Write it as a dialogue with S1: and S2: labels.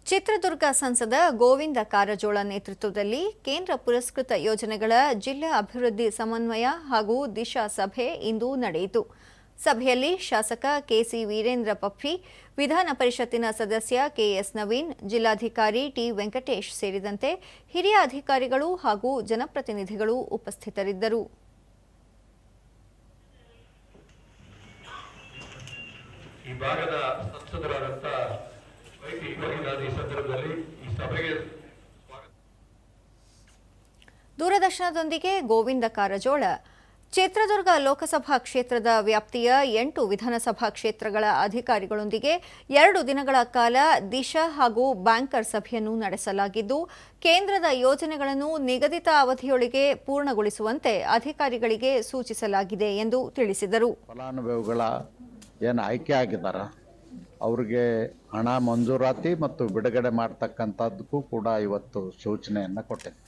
S1: ಚಿತ್ರದುರ್ಗ ಸಂಸದ ಗೋವಿಂದ ಕಾರಜೋಳ ನೇತೃತ್ವದಲ್ಲಿ ಕೇಂದ್ರ ಪುರಸ್ಕೃತ ಯೋಜನೆಗಳ ಜಿಲ್ಲಾ ಅಭಿವೃದ್ಧಿ ಸಮನ್ವಯ ಹಾಗೂ ದಿಶಾ ಸಭೆ ಇಂದು ನಡೆಯಿತು. ಸಭೆಯಲ್ಲಿ ಶಾಸಕ ಕೆಸಿ ವೀರೇಂದ್ರ ಪಪ್ಪಿ, ವಿಧಾನ ಪರಿಷತ್ತಿನ ಸದಸ್ಯ ಕೆಎಸ್ ನವೀನ್, ಜಿಲ್ಲಾಧಿಕಾರಿ ಟಿ ವೆಂಕಟೇಶ್ ಸೇರಿದಂತೆ ಹಿರಿಯ ಅಧಿಕಾರಿಗಳು ಹಾಗೂ ಜನಪ್ರತಿನಿಧಿಗಳು ಉಪಸ್ಥಿತರಿದ್ದರು.
S2: ಈ ಭಾಗದ ಸಂಸದರಾದಂಥ
S1: ದೂರದರ್ಶನದೊಂದಿಗೆ ಗೋವಿಂದ ಕಾರಜೋಳ ಚಿತ್ರದುರ್ಗ ಲೋಕಸಭಾ ಕ್ಷೇತ್ರದ ವ್ಯಾಪ್ತಿಯ 8 ವಿಧಾನಸಭಾ ಕ್ಷೇತ್ರಗಳ ಅಧಿಕಾರಿಗಳೊಂದಿಗೆ 2 ದಿನಗಳ ಕಾಲ ದಿಶಾ ಹಾಗೂ ಬ್ಯಾಂಕರ್ ಸಭೆಯನ್ನು ನಡೆಸಲಾಗಿದ್ದು, ಕೇಂದ್ರದ ಯೋಜನೆಗಳನ್ನು ನಿಗದಿತ ಅವಧಿಯೊಳಗೆ ಪೂರ್ಣಗೊಳಿಸುವಂತೆ ಅಧಿಕಾರಿಗಳಿಗೆ ಸೂಚಿಸಲಾಗಿದೆ ಎಂದು ತಿಳಿಸಿದರು.
S3: ಫಲಾನುಭವಿಗಳ ಏನು ಆಯ್ಕೆ ಆಗಿದ್ದಾರೆ ಅವ್ರಿಗೆ ಹಣ ಮಂಜೂರಾತಿ ಮತ್ತು ಬಿಡುಗಡೆ ಮಾಡ್ತಕ್ಕಂಥದ್ದಕ್ಕೂ ಕೂಡ ಇವತ್ತು ಸೂಚನೆಯನ್ನು ಕೊಟ್ಟಿದೆ.